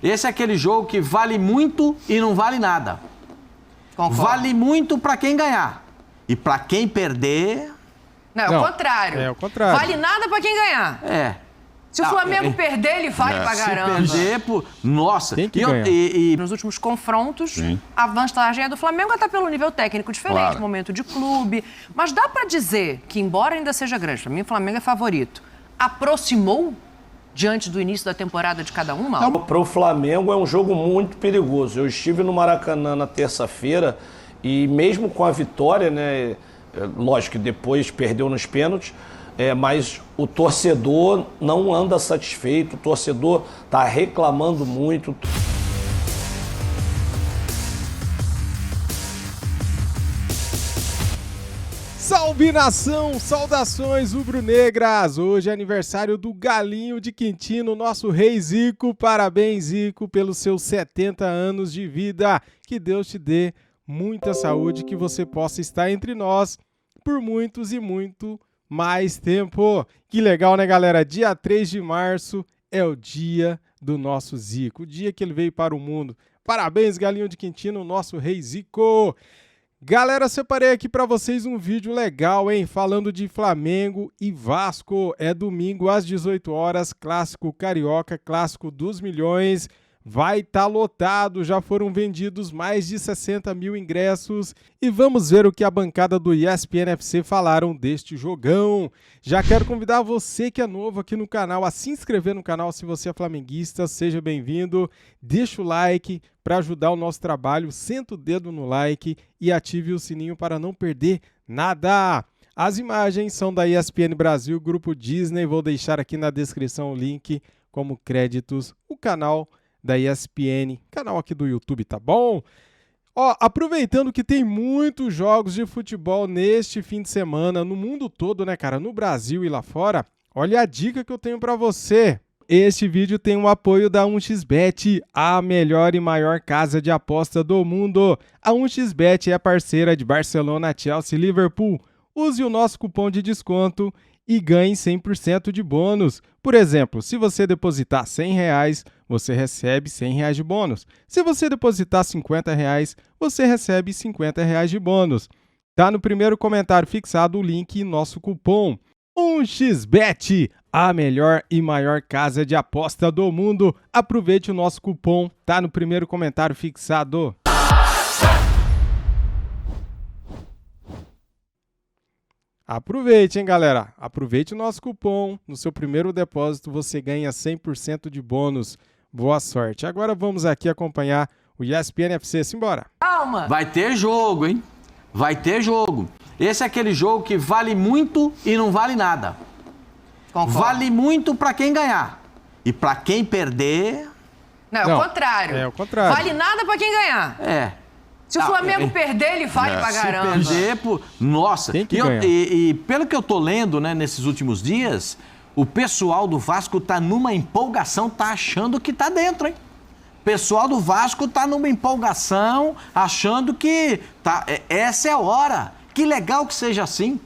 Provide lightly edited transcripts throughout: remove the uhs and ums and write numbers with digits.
Esse é aquele jogo que vale muito e não vale nada. Concordo. Vale muito para quem ganhar. E para quem perder... Não, é o contrário. É o contrário. Vale nada para quem ganhar. É. Se o Flamengo perder, ele vale pra caramba. Se perder, nossa. Tem que ganhar. Nos últimos confrontos, a vantagem é do Flamengo, até pelo nível técnico diferente, momento de clube. Mas dá pra dizer que, embora ainda seja grande, pra mim o Flamengo é favorito, aproximou diante do início da temporada de cada um, Mauro? Para o Flamengo é um jogo muito perigoso. Eu estive no Maracanã na terça-feira e mesmo com a vitória, né, lógico que depois perdeu nos pênaltis, mas o torcedor não anda satisfeito, o torcedor está reclamando muito. Salve nação, saudações rubro-negras! Hoje é aniversário do Galinho de Quintino, nosso rei Zico. Parabéns, Zico, pelos seus 70 anos de vida. Que Deus te dê muita saúde, que você possa estar entre nós por muitos e muito mais tempo. Que legal, né, galera? Dia 3 de março é o dia do nosso Zico, o dia que ele veio para o mundo. Parabéns, Galinho de Quintino, nosso rei Zico! Galera, separei aqui para vocês um vídeo legal, hein? Falando de Flamengo e Vasco. É domingo às 18 horas, clássico carioca, clássico dos milhões. Vai estar lotado, já foram vendidos mais de 60 mil ingressos. E vamos ver o que a bancada do ESPN FC falaram deste jogão. Já quero convidar você que é novo aqui no canal a se inscrever no canal se você é flamenguista. Seja bem-vindo, deixa o like para ajudar o nosso trabalho, senta o dedo no like e ative o sininho para não perder nada. As imagens são da ESPN Brasil, Grupo Disney. Vou deixar aqui na descrição o link como créditos, o canal da ESPN, canal aqui do YouTube, tá bom? Ó, aproveitando que tem muitos jogos de futebol neste fim de semana, no mundo todo, né, cara? No Brasil e lá fora, olha a dica que eu tenho pra você. Este vídeo tem o apoio da 1xBet, a melhor e maior casa de aposta do mundo. A 1xBet é parceira de Barcelona, Chelsea e Liverpool. Use o nosso cupom de desconto e ganhe 100% de bônus. Por exemplo, se você depositar R$100, você recebe R$100 de bônus. Se você depositar R$50, você recebe R$50 de bônus. Tá no primeiro comentário fixado o link e nosso cupom. 1xBet, a melhor e maior casa de aposta do mundo. Aproveite o nosso cupom, tá no primeiro comentário fixado. Aproveite, hein, galera? Aproveite o nosso cupom. No seu primeiro depósito você ganha 100% de bônus. Boa sorte. Agora vamos aqui acompanhar o ESPN FC. Simbora. Calma. Vai ter jogo, hein? Vai ter jogo. Esse é aquele jogo que vale muito e não vale nada. Concordo. Vale muito para quem ganhar. E para quem perder... Não, é o contrário. É o contrário. Vale nada pra quem ganhar. É. Se o Flamengo perder, ele vale pra caramba. Se perder, nossa. Tem que ganhar. E pelo que eu tô lendo, né, nesses últimos dias, o pessoal do Vasco tá numa empolgação, tá achando que tá dentro, hein? O pessoal do Vasco tá numa empolgação, achando que essa é a hora. Que legal que seja assim.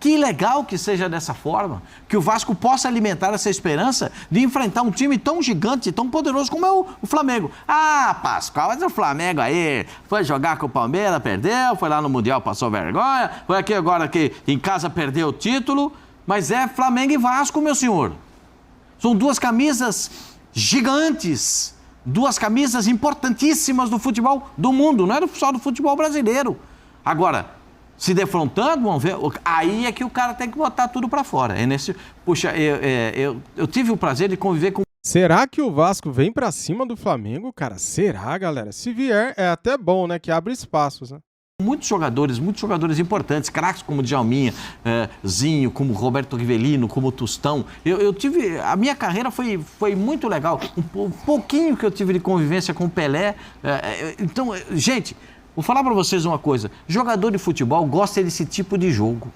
Que legal que seja dessa forma, que o Vasco possa alimentar essa esperança de enfrentar um time tão gigante, tão poderoso como é o Flamengo. Ah, Pascoal, mas o Flamengo aí foi jogar com o Palmeiras, perdeu, foi lá no Mundial, passou vergonha, foi aqui agora que em casa perdeu o título, mas é Flamengo e Vasco, meu senhor. São duas camisas gigantes, duas camisas importantíssimas do futebol do mundo, não é só do futebol brasileiro. Agora, se defrontando, vamos ver, aí é que o cara tem que botar tudo pra fora. Puxa, eu tive o prazer de conviver com... Será que o Vasco vem pra cima do Flamengo, cara? Será, galera? Se vier, é até bom, né? Que abre espaços, né? Muitos jogadores importantes, craques como Djalminha, Zinho, como Roberto Rivelino, como Tostão. A minha carreira foi muito legal. Um pouquinho que eu tive de convivência com o Pelé. Então, gente... Vou falar para vocês uma coisa, jogador de futebol gosta desse tipo de jogo.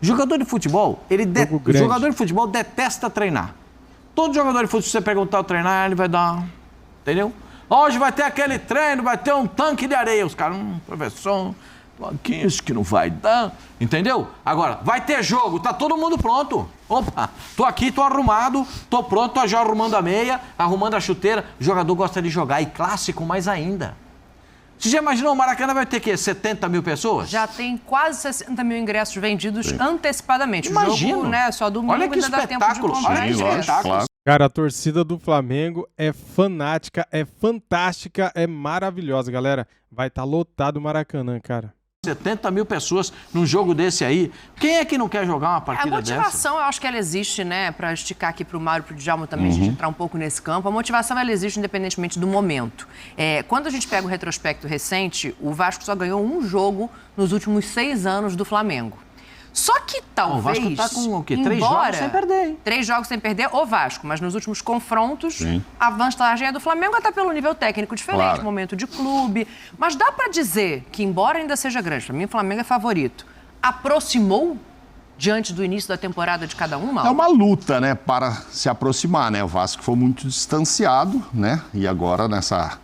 Jogador de futebol, jogador de futebol detesta treinar. Todo jogador de futebol, se você perguntar o treinar, ele vai dar, entendeu? Hoje vai ter aquele treino, vai ter um tanque de areia. Os caras, professor, Quem é esse que não vai dar? Entendeu? Agora, vai ter jogo, tá todo mundo pronto. Opa, tô aqui, tô arrumado, tô pronto, tô já arrumando a meia, arrumando a chuteira. O jogador gosta de jogar, e clássico mais ainda. Você já imaginou, o Maracanã vai ter o quê? 70 mil pessoas? Já tem quase 60 mil ingressos vendidos antecipadamente. Imagina. O jogo, né, só domingo, Olha que ainda dá tempo de espetáculo. comprar Olha que ingresso. espetáculo. Claro. Cara, a torcida do Flamengo é fanática, é fantástica, é maravilhosa, galera. Vai estar lotado o Maracanã, cara. 70 mil pessoas num jogo desse aí. Quem é que não quer jogar uma A partida dessa? motivação, eu acho que ela existe, né? Para esticar aqui para o Mário e para o Djalma também, a gente entrar um pouco nesse campo. A motivação, ela existe independentemente do momento. Quando a gente pega o retrospecto recente, o Vasco só ganhou um jogo nos últimos 6 anos do Flamengo. Só que talvez... O Vasco tá com o quê? Embora, 3 jogos sem perder, hein? 3 jogos sem perder, o Vasco. Mas nos últimos confrontos, Sim. a vantagem é do Flamengo, até pelo nível técnico diferente, Claro. momento de clube. Mas dá para dizer que, embora ainda seja grande, para mim o Flamengo é favorito, aproximou diante do início da temporada de cada um, Mauro? É uma luta, né, para se aproximar, né? O Vasco foi muito distanciado, né? E agora nessa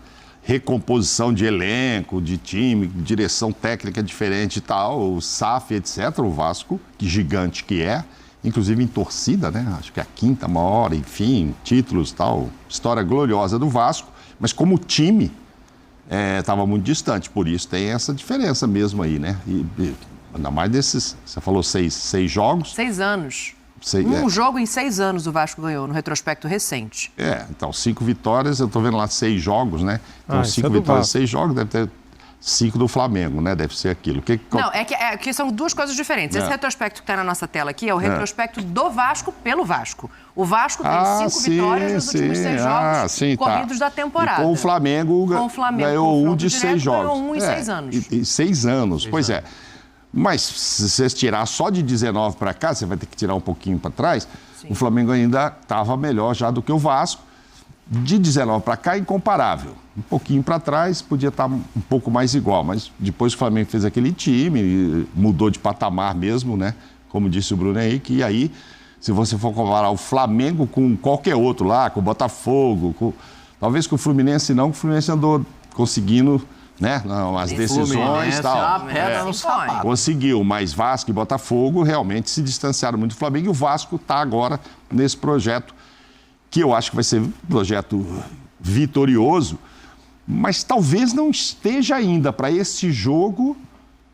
recomposição de elenco, de time, direção técnica diferente e tal, o SAF, etc. O Vasco, que gigante que é, inclusive em torcida, né? Acho que é a 5ª maior, enfim, títulos e tal, história gloriosa do Vasco, mas como time estava muito distante, por isso tem essa diferença mesmo aí, né? E ainda mais desses, você falou 6 jogos. 6 anos. Sei- Um jogo em 6 anos o Vasco ganhou, no retrospecto recente. Então 5 vitórias, eu tô vendo lá 6 jogos, né? Então isso 5 é do vitórias, Vasco. 6 jogos, deve ter 5 do Flamengo, né? Deve ser aquilo. Não, é que são duas coisas diferentes. Esse retrospecto que está na nossa tela aqui é o retrospecto do Vasco pelo Vasco. O Vasco tem 5 vitórias nos últimos 6 jogos corridos da temporada. E com o Flamengo, ganhou um confronto de direto, 6 jogos. ganhou um em 6 anos. E 6 anos, pois é. Mas se você tirar só de 19 para cá, você vai ter que tirar um pouquinho para trás, o Flamengo ainda estava melhor já do que o Vasco. De 19 para cá, incomparável. Um pouquinho para trás, podia estar um pouco mais igual, mas depois o Flamengo fez aquele time, mudou de patamar mesmo, né? Como disse o Bruno Henrique, e aí, se você for comparar o Flamengo com qualquer outro lá, com o Botafogo, talvez com o Fluminense não, que o Fluminense andou conseguindo, né? As decisões e tal. Uma pedra no sapato. Conseguiu, mas Vasco e Botafogo realmente se distanciaram muito do Flamengo e o Vasco está agora nesse projeto, que eu acho que vai ser um projeto vitorioso, mas talvez não esteja ainda para esse jogo,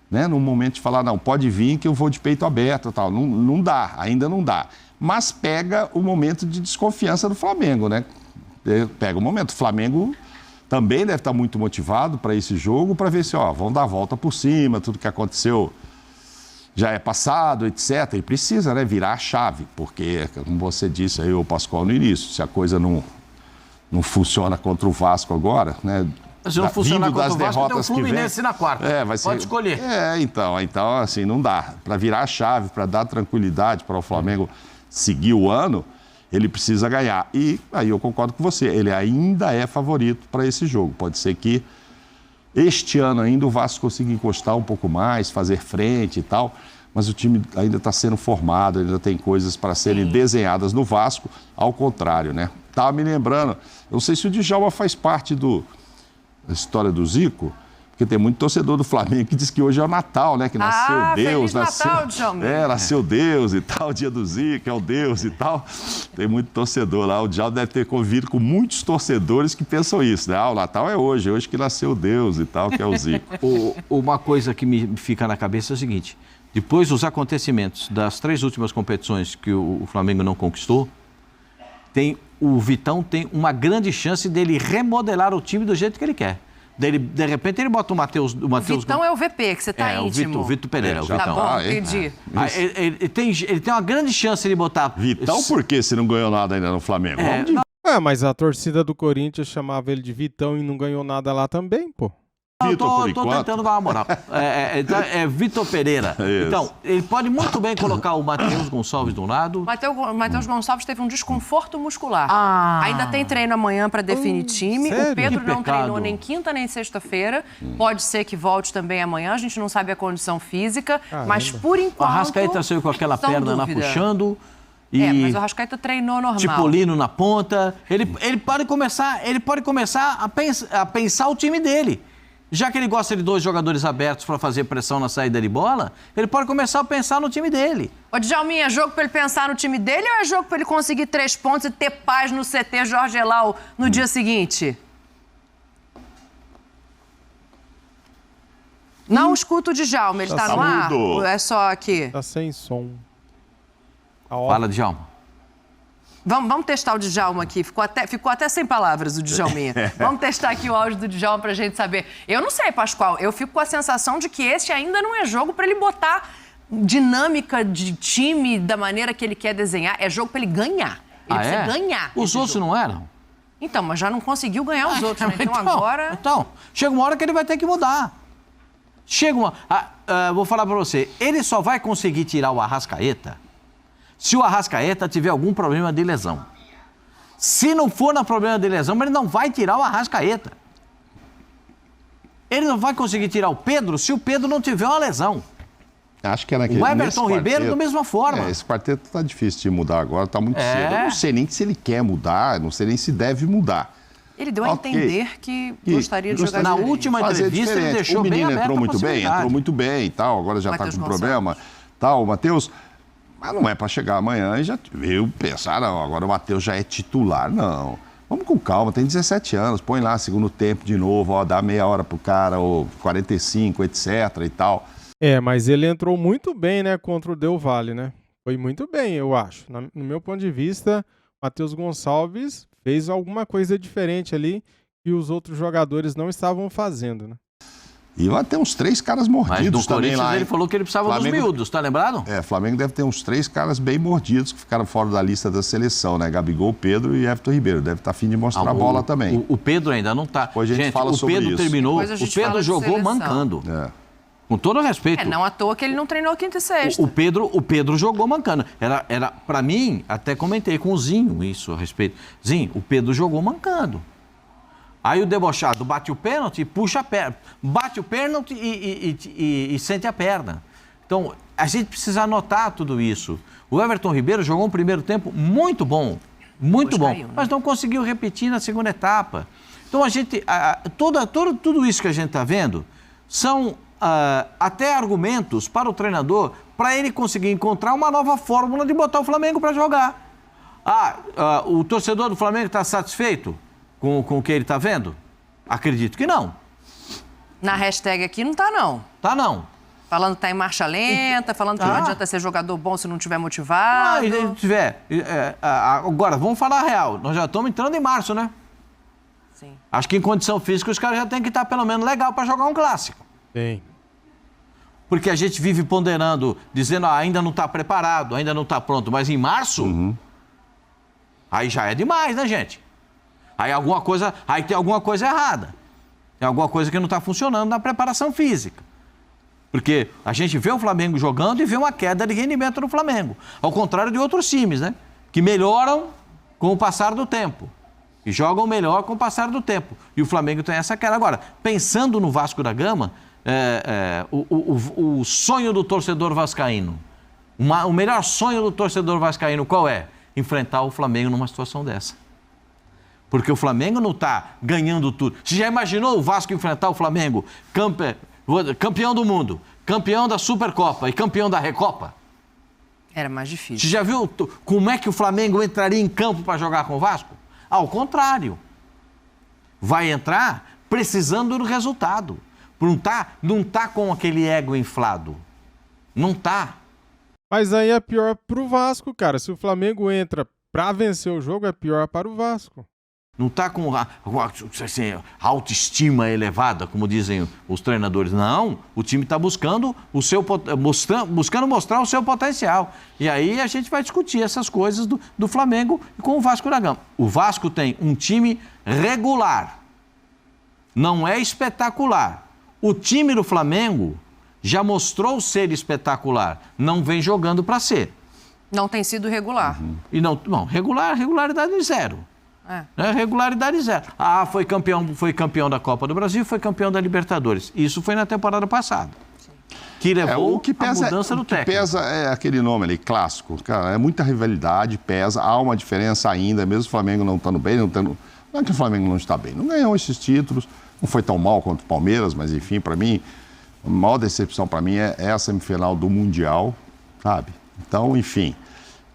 né, no momento de falar, não, pode vir que eu vou de peito aberto e tal. Não dá, ainda não dá. Mas pega o momento de desconfiança do Flamengo, né? Pega o momento. O Flamengo também deve estar muito motivado para esse jogo, para ver se, vão dar a volta por cima, tudo que aconteceu já é passado, etc. E precisa, né, virar a chave, porque, como você disse aí, o Pascoal, no início, se a coisa não funciona contra o Vasco agora, né? Se não funcionar contra o Vasco, tem o que Fluminense vem, na quarta. vai ser, Pode escolher. Então, assim, não dá. Para virar a chave, para dar tranquilidade para o Flamengo seguir o ano, ele precisa ganhar. E aí eu concordo com você, ele ainda é favorito para esse jogo. Pode ser que este ano ainda o Vasco consiga encostar um pouco mais, fazer frente e tal, mas o time ainda está sendo formado, ainda tem coisas para serem desenhadas no Vasco, ao contrário, né? Estava me lembrando, eu não sei se o Djalma faz parte da história do Zico, porque tem muito torcedor do Flamengo que diz que hoje é o Natal, né? Que nasceu Deus, Feliz Natal, Djalma. nasceu Deus e tal, dia do Zico, é o Deus e tal. Tem muito torcedor lá. O Djalma deve ter convivido com muitos torcedores que pensam isso, né? O Natal é hoje que nasceu Deus e tal, que é o Zico. Uma coisa que me fica na cabeça é o seguinte: depois dos acontecimentos das 3 últimas competições que o Flamengo não conquistou, o Vitão tem uma grande chance dele remodelar o time do jeito que ele quer. De repente ele bota o Matheus... O Vitão é o VP, que você tá íntimo. O Vitor Pereira, o já Vitão. Tá bom, entendi. Ele tem uma grande chance de botar... Vitão, por que se não ganhou nada ainda no Flamengo? Mas a torcida do Corinthians chamava ele de Vitão e não ganhou nada lá também, pô. Eu Vitor, por tô enquanto. tentando dar uma moral. É Vitor Pereira. Isso. Então, ele pode muito bem colocar o Matheus Gonçalves de um lado. Matheus Gonçalves teve um desconforto muscular. Ah. Ainda tem treino amanhã para definir time. sério? O Pedro Que não pecado. treinou nem quinta nem sexta-feira. Pode ser que volte também amanhã. A gente não sabe a condição física. Mas por O enquanto... Arrascaeta saiu com aquela sem perna lá dúvida. puxando. E Mas o Arrascaeta treinou normal. Tipolino na ponta. Ele pode começar a pensar o time dele. Já que ele gosta de 2 jogadores abertos para fazer pressão na saída de bola, ele pode começar a pensar no time dele. Ô, Djalminha, é jogo para ele pensar no time dele ou é jogo para ele conseguir 3 pontos e ter paz no CT Jorge Elal no dia seguinte? Não escuta o Djalma, ele tá no ar? Ou é só aqui? Tá sem som. Fala, Djalma. Vamos testar o Djalma aqui. Ficou até sem palavras o Djalminha. Vamos testar aqui o áudio do Djalma pra gente saber. Eu não sei, Pascoal. Eu fico com a sensação de que esse ainda não é jogo pra ele botar dinâmica de time da maneira que ele quer desenhar. É jogo pra ele ganhar. Ele precisa ganhar. Os outros não eram? Então, mas já não conseguiu ganhar os outros, né? Então agora... Então, chega uma hora que ele vai ter que mudar. Vou falar pra você. Ele só vai conseguir tirar o Arrascaeta se o Arrascaeta tiver algum problema de lesão. Se não for no problema de lesão, ele não vai tirar o Arrascaeta. Ele não vai conseguir tirar o Pedro se o Pedro não tiver uma lesão. Acho que é naquele... O Everton Ribeiro, da mesma forma. Esse quarteto tá difícil de mudar agora, tá muito cedo. Eu não sei nem se ele quer mudar, não sei nem se deve mudar. Ele deu a entender que gostaria de jogar na última entrevista, ele deixou bem aberto. O menino entrou muito bem e tal, agora já está com problema. Tal, o Matheus... Mas não é para chegar amanhã e já viu pensar, não, agora o Matheus já é titular, não. Vamos com calma, tem 17 anos, põe lá segundo tempo de novo, ó, dá meia hora pro cara, ou 45, etc e tal. Mas ele entrou muito bem, né, contra o Del Valle, né? Foi muito bem, eu acho. No meu ponto de vista, o Matheus Gonçalves fez alguma coisa diferente ali que os outros jogadores não estavam fazendo, né? E vai ter uns 3 caras mordidos também lá. Ele falou que ele precisava dos miúdos, tá lembrado? Flamengo deve ter uns 3 caras bem mordidos que ficaram fora da lista da seleção, né? Gabigol, Pedro e Everton Ribeiro. Deve estar a fim de mostrar a bola também. O Pedro ainda não tá. Depois a gente fala sobre isso. O Pedro terminou, o Pedro jogou mancando. Com todo respeito. Não à toa que ele não treinou quinta e sexta. O Pedro jogou mancando. Para mim, até comentei com o Zinho isso a respeito. Zinho, o Pedro jogou mancando. Aí o debochado bate o pênalti e puxa a perna. Bate o pênalti e sente a perna. Então, a gente precisa anotar tudo isso. O Everton Ribeiro jogou um primeiro tempo muito bom. Muito bom. Mas não conseguiu repetir na segunda etapa. Então, a gente... tudo isso que a gente está vendo são até argumentos para o treinador para ele conseguir encontrar uma nova fórmula de botar o Flamengo para jogar. O torcedor do Flamengo está satisfeito com o que ele está vendo? Acredito que não. Na hashtag aqui não tá, não. Tá, não. Falando que tá em marcha lenta, falando que não adianta ser jogador bom se não tiver motivado. Se tiver. Agora, vamos falar a real. Nós já estamos entrando em março, né? Sim. Acho que em condição física os caras já têm que estar pelo menos legal para jogar um clássico. Tem. Porque a gente vive ponderando, dizendo ainda não está preparado, ainda não está pronto. Mas em março, aí já é demais, né, gente? Aí tem alguma coisa errada. Tem alguma coisa que não está funcionando na preparação física. Porque a gente vê o Flamengo jogando e vê uma queda de rendimento no Flamengo. Ao contrário de outros times, né? Que melhoram com o passar do tempo. E jogam melhor com o passar do tempo. E o Flamengo tem essa queda. Agora, pensando no Vasco da Gama, o sonho do torcedor vascaíno, o melhor sonho do torcedor vascaíno qual é? Enfrentar o Flamengo numa situação dessa. Porque o Flamengo não está ganhando tudo. Você já imaginou o Vasco enfrentar o Flamengo campeão do mundo, campeão da Supercopa e campeão da Recopa? Era mais difícil. Você já viu como é que o Flamengo entraria em campo para jogar com o Vasco? Ao contrário. Vai entrar precisando do resultado. Não tá com aquele ego inflado. Não tá. Mas aí é pior pro Vasco, cara. Se o Flamengo entra para vencer o jogo, é pior para o Vasco. Não está com autoestima elevada, como dizem os treinadores. Não, o time está buscando mostrar o seu potencial. E aí a gente vai discutir essas coisas do Flamengo com o Vasco da Gama. O Vasco tem um time regular, não é espetacular. O time do Flamengo já mostrou ser espetacular, não vem jogando para ser. Não tem sido regular. E regularidade zero. Regularidade zero. Foi campeão da Copa do Brasil, foi campeão da Libertadores. Isso foi na temporada passada. Sim. Que levou a mudança do técnico. O que pesa é aquele nome ali, clássico. Cara, é muita rivalidade, pesa. Há uma diferença ainda, mesmo o Flamengo não estando bem, não Não é que o Flamengo não está bem. Não ganhou esses títulos, não foi tão mal quanto o Palmeiras, mas enfim, para mim, a maior decepção para mim é a semifinal do Mundial, sabe? Então, enfim.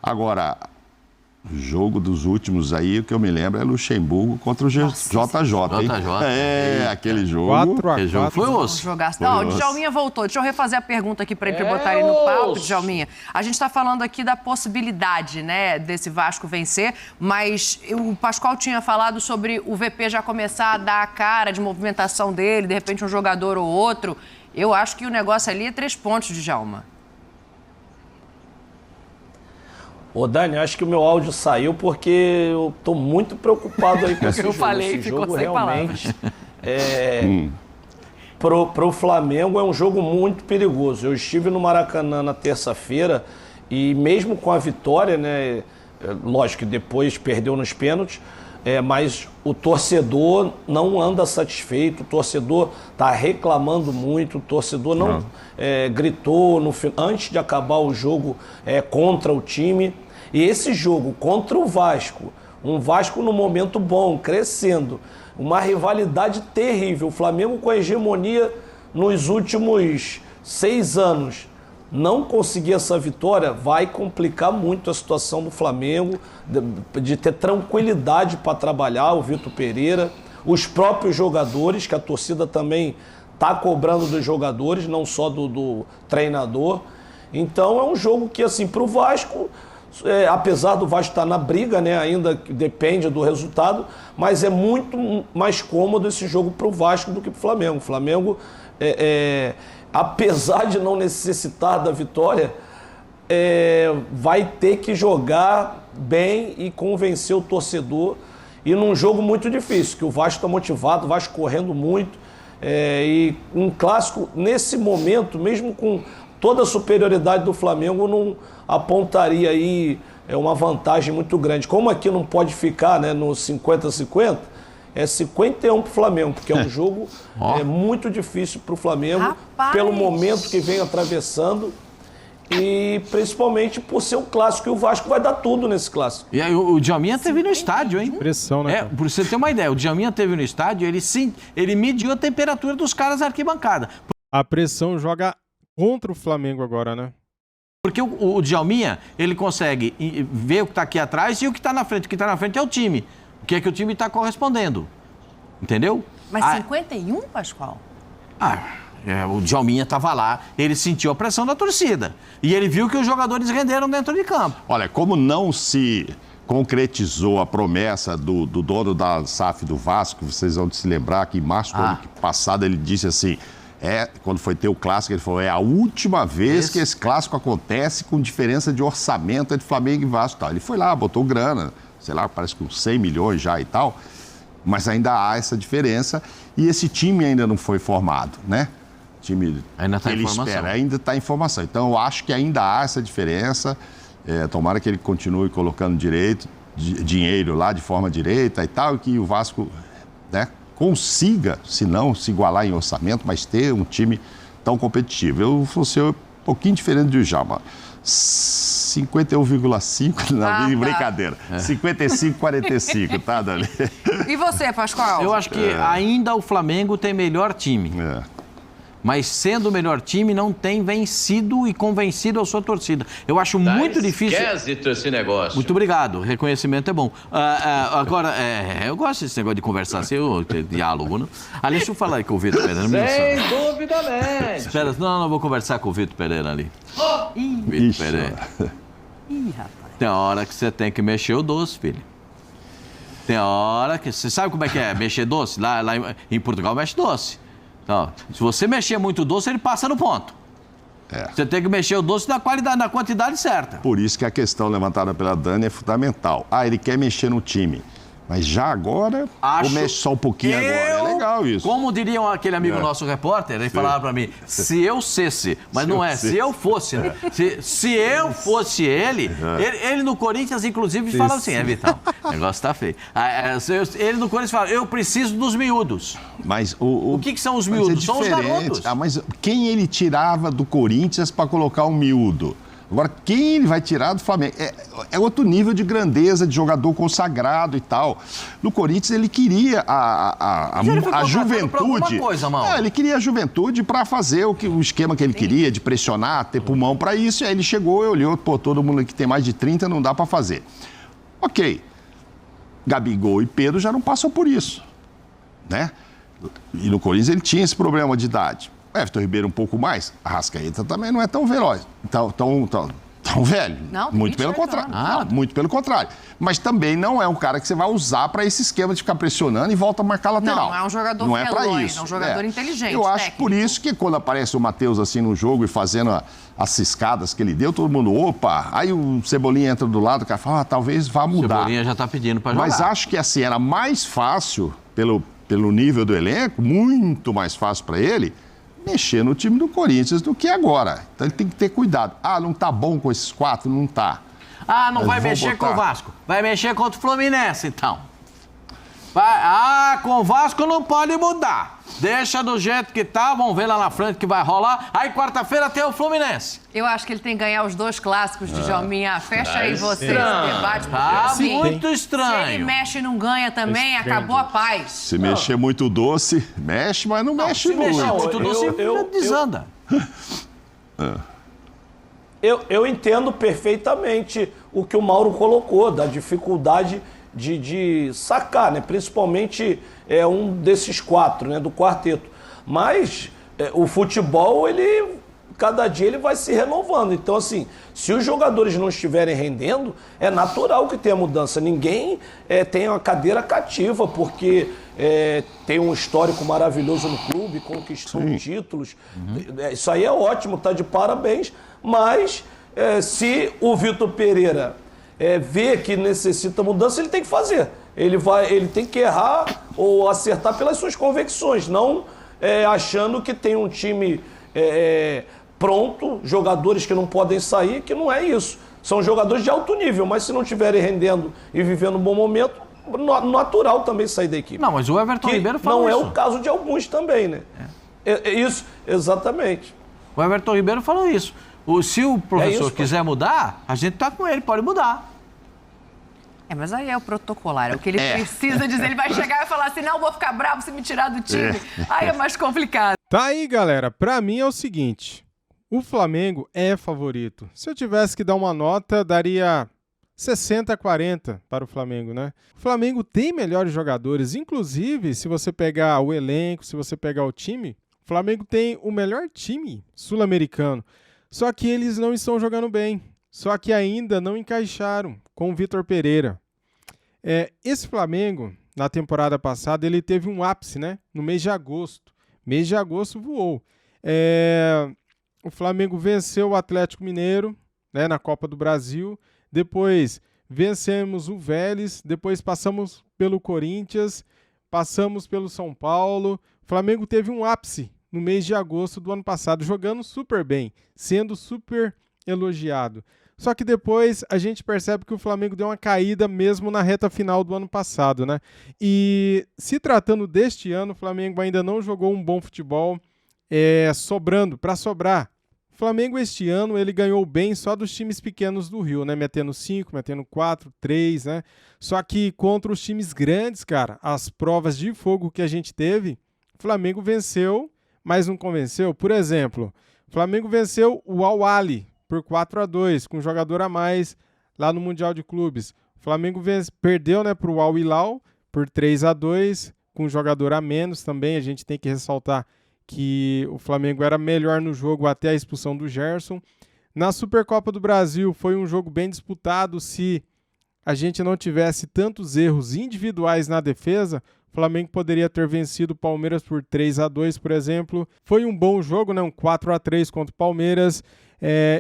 Agora, o jogo dos últimos aí, o que eu me lembro é Luxemburgo contra o JJ, hein? JJ. Aquele jogo. 4-4. Aquele jogo foi osso. Não, o Djalminha voltou. Deixa eu refazer a pergunta aqui para ele botar ele no papo, Djalminha. A gente está falando aqui da possibilidade, né, desse Vasco vencer, mas o Pascoal tinha falado sobre o VP já começar a dar a cara de movimentação dele, de repente um jogador ou outro. Eu acho que o negócio ali é 3 pontos, Djalma. Ô, Dani, acho que o meu áudio saiu porque eu tô muito preocupado aí com esse jogo. Eu falei, esse ficou jogo sem realmente pro Flamengo é um jogo muito perigoso. Eu estive no Maracanã na terça-feira e mesmo com a vitória, né, lógico que depois perdeu nos pênaltis, mas o torcedor não anda satisfeito, o torcedor está reclamando muito, o torcedor não gritou antes de acabar o jogo contra o time. E esse jogo contra o Vasco, um Vasco no momento bom, crescendo, uma rivalidade terrível, o Flamengo com a hegemonia nos últimos 6 anos, não conseguir essa vitória vai complicar muito a situação do Flamengo, de ter tranquilidade para trabalhar, o Vitor Pereira, os próprios jogadores, que a torcida também está cobrando dos jogadores, não só do treinador. Então é um jogo que, assim, para o Vasco, apesar do Vasco estar na briga, né, ainda depende do resultado, mas é muito mais cômodo esse jogo para o Vasco do que para o Flamengo. O Flamengo, apesar de não necessitar da vitória, vai ter que jogar bem e convencer o torcedor. E num jogo muito difícil, que o Vasco está motivado, o Vasco correndo muito. E um clássico, nesse momento, mesmo com toda a superioridade do Flamengo, não apontaria aí uma vantagem muito grande. Como aqui não pode ficar, né, no 50-50, é 51 para o Flamengo, porque é um jogo muito difícil para o Flamengo, Rapaz! Pelo momento que vem atravessando e principalmente por ser um clássico, e o Vasco vai dar tudo nesse clássico. E aí, o Djalminha teve no estádio, hein? Pressão, né? cara? Por você ter uma ideia, o Djalminha teve no estádio, ele mediu a temperatura dos caras da arquibancada. A pressão joga contra o Flamengo agora, né? Porque o Djalminha, ele consegue ver o que está aqui atrás e o que está na frente. O que está na frente é o time. O que é que o time está correspondendo. Entendeu? Mas 51, Pascoal? O Djalminha estava lá, ele sentiu a pressão da torcida. E ele viu que os jogadores renderam dentro de campo. Olha, como não se concretizou a promessa do dono da SAF do Vasco, vocês vão se lembrar que em março do ano passado ele disse assim, quando foi ter o clássico, ele falou, é a última vez que esse clássico acontece com diferença de orçamento entre Flamengo e Vasco. Tal. Ele foi lá, botou grana, sei lá, parece que uns 100 milhões já e tal, mas ainda há essa diferença e esse time ainda não foi formado, né? O time ainda está em formação. Ainda está em formação. Então, eu acho que ainda há essa diferença. Tomara que ele continue colocando dinheiro lá de forma direita e tal, e que o Vasco, né, consiga, se não se igualar em orçamento, mas ter um time tão competitivo. Eu vou ser um pouquinho diferente do Djalma. 51,5, não, brincadeira. 55,45, tá, Dani? E você, Pascoal? Eu acho que ainda o Flamengo tem melhor time. Mas sendo o melhor time, não tem vencido e convencido a sua torcida. Eu acho muito difícil... Esquece esse negócio. Muito obrigado, reconhecimento é bom. Agora, eu gosto desse negócio de conversar, assim, diálogo, né? Ali, deixa eu falar aí com o Vitor Pereira. Sem duvidamente. Espera, não, vou conversar com o Vitor Pereira ali. Vitor Pereira. Ih, rapaz. Tem hora que você tem que mexer o doce, filho. Tem hora que... Você sabe como é que é mexer doce? Lá em Portugal mexe doce. Então, se você mexer muito doce, ele passa no ponto. Você tem que mexer o doce na quantidade certa. Por isso que a questão levantada pela Dani é fundamental. Ele quer mexer no time. Mas já agora, ou mexe só um pouquinho agora? É legal isso. Como diria aquele amigo nosso repórter, ele falava pra mim, se eu fosse, mas não é, se eu fosse, né? Se eu fosse ele no Corinthians, inclusive, fala assim, Vitão, o negócio tá feio. Ele no Corinthians fala, eu preciso dos miúdos. Mas o que são os miúdos? São os garotos. Mas quem ele tirava do Corinthians para colocar um miúdo? Agora, quem ele vai tirar do Flamengo? É outro nível de grandeza, de jogador consagrado e tal. No Corinthians, ele queria a juventude. Ele queria a juventude para fazer o esquema que ele queria, de pressionar, ter pulmão para isso. E aí ele chegou e olhou, pô, todo mundo que tem mais de 30 não dá para fazer. Ok. Gabigol e Pedro já não passam por isso, né? E no Corinthians ele tinha esse problema de idade. O Everton Ribeiro um pouco mais, a Arrascaeta também não é tão veloz, tão velho. Não, muito pelo contrário. Muito pelo contrário. Mas também não é um cara que você vai usar para esse esquema de ficar pressionando e volta a marcar lateral. Não é um jogador não é para veloz, isso. É um jogador inteligente, Eu acho técnico. por isso que quando aparece o Matheus assim no jogo e fazendo as ciscadas que ele deu, todo mundo, opa, aí o Cebolinha entra do lado, o cara fala, talvez vá mudar. O Cebolinha já tá pedindo para jogar. Mas acho que assim, era mais fácil, pelo nível do elenco, muito mais fácil para ele, mexer no time do Corinthians do que agora. Então ele tem que ter cuidado. Não tá bom com esses 4? Não tá. Não vai mexer com o Vasco. Vai mexer contra o Fluminense, então. Com o Vasco não pode mudar. Deixa do jeito que tá, vamos ver lá na frente que vai rolar. Aí quarta-feira tem o Fluminense. Eu acho que ele tem que ganhar os 2 clássicos de Djalminha. Fecha aí você esse debate. Tá Assim, muito se estranho. ele mexe e não ganha também, acabou a paz. Se mexer muito doce, mexe, mas não mexe muito. Se mexer muito doce, desanda. Eu entendo perfeitamente o que o Mauro colocou, da dificuldade de sacar, né? Principalmente um desses 4, né? Do quarteto. Mas o futebol, cada dia ele vai se renovando. Então, assim, se os jogadores não estiverem rendendo, é natural que tenha mudança. Ninguém tem uma cadeira cativa, porque tem um histórico maravilhoso no clube, conquistou títulos. Isso aí é ótimo, tá de parabéns. Mas se o Vitor Pereira vê que necessita mudança, ele tem que fazer. Ele tem que errar ou acertar pelas suas convicções, não achando que tem um time pronto, jogadores que não podem sair, que não é isso. São jogadores de alto nível, mas se não estiverem rendendo e vivendo um bom momento, natural também sair da equipe. Não, mas o Everton Ribeiro falou não isso. Não é o caso de alguns também, né? Isso, exatamente. O Everton Ribeiro falou isso. Se o professor quiser mudar, a gente tá com ele, pode mudar. Mas aí é o protocolar, é o que ele precisa dizer. Ele vai chegar e falar assim, não, vou ficar bravo se me tirar do time. Aí é mais complicado. Tá aí, galera. Pra mim é o seguinte, o Flamengo é favorito. Se eu tivesse que dar uma nota, daria 60-40 para o Flamengo, né? O Flamengo tem melhores jogadores, inclusive, se você pegar o elenco, se você pegar o time, o Flamengo tem o melhor time sul-americano. Só que eles não estão jogando bem. Só que ainda não encaixaram com o Vitor Pereira. Esse Flamengo, na temporada passada, ele teve um ápice, né? No mês de agosto. Mês de agosto voou. O Flamengo venceu o Atlético Mineiro, né, na Copa do Brasil. Depois vencemos o Vélez. Depois passamos pelo Corinthians. Passamos pelo São Paulo. O Flamengo teve um ápice no mês de agosto do ano passado, jogando super bem, sendo super elogiado. Só que depois a gente percebe que o Flamengo deu uma caída mesmo na reta final do ano passado, né? E se tratando deste ano, o Flamengo ainda não jogou um bom futebol, sobrando, para sobrar. O Flamengo este ano, ele ganhou bem só dos times pequenos do Rio, né? Metendo 5, metendo 4, 3, né? Só que contra os times grandes, cara, as provas de fogo que a gente teve, o Flamengo venceu, mas não convenceu. Por exemplo, o Flamengo venceu o Al-Ahly por 4-2, com um jogador a mais lá no Mundial de Clubes. O Flamengo perdeu, né, para o Al-Hilal por 3-2, com um jogador a menos também. A gente tem que ressaltar que o Flamengo era melhor no jogo até a expulsão do Gerson. Na Supercopa do Brasil foi um jogo bem disputado. Se a gente não tivesse tantos erros individuais na defesa, o Flamengo poderia ter vencido o Palmeiras por 3-2, por exemplo. Foi um bom jogo, né? Um 4-3 contra o Palmeiras.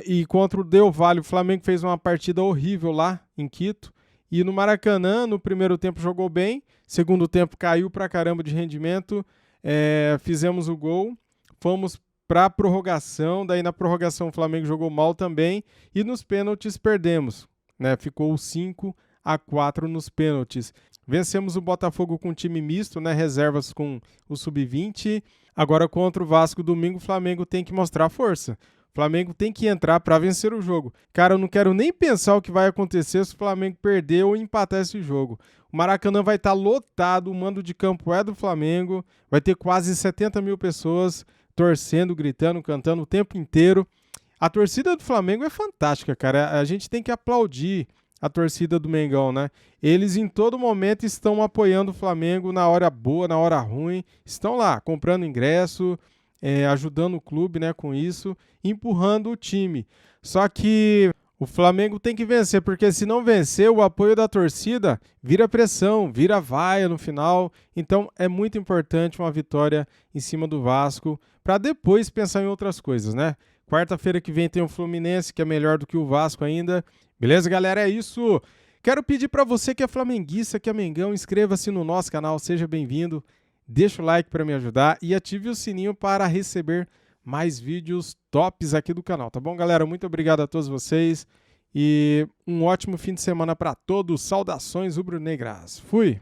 E contra o Del Valle, o Flamengo fez uma partida horrível lá em Quito. E no Maracanã, no primeiro tempo jogou bem, segundo tempo caiu pra caramba de rendimento. Fizemos o gol, fomos para a prorrogação, daí na prorrogação o Flamengo jogou mal também. E nos pênaltis perdemos, né? Ficou 5-4 nos pênaltis. Vencemos o Botafogo com time misto, né? Reservas com o Sub-20. Agora contra o Vasco domingo, o Flamengo tem que mostrar força. O Flamengo tem que entrar para vencer o jogo. Cara, eu não quero nem pensar o que vai acontecer se o Flamengo perder ou empatar esse jogo. O Maracanã vai estar lotado, o mando de campo é do Flamengo, vai ter quase 70 mil pessoas torcendo, gritando, cantando o tempo inteiro. A torcida do Flamengo é fantástica, cara. A gente tem que aplaudir a torcida do Mengão, né? Eles em todo momento estão apoiando o Flamengo na hora boa, na hora ruim. Estão lá, comprando ingresso, ajudando o clube, né, com isso, empurrando o time. Só que o Flamengo tem que vencer, porque se não vencer, o apoio da torcida vira pressão, vira vaia no final. Então é muito importante uma vitória em cima do Vasco, para depois pensar em outras coisas, né? Quarta-feira que vem tem o Fluminense, que é melhor do que o Vasco ainda. Beleza, galera? É isso. Quero pedir para você que é flamenguista, que é Mengão, inscreva-se no nosso canal, seja bem-vindo. Deixa o like para me ajudar e ative o sininho para receber mais vídeos tops aqui do canal, tá bom, galera? Muito obrigado a todos vocês e um ótimo fim de semana para todos. Saudações rubro-negras. Fui!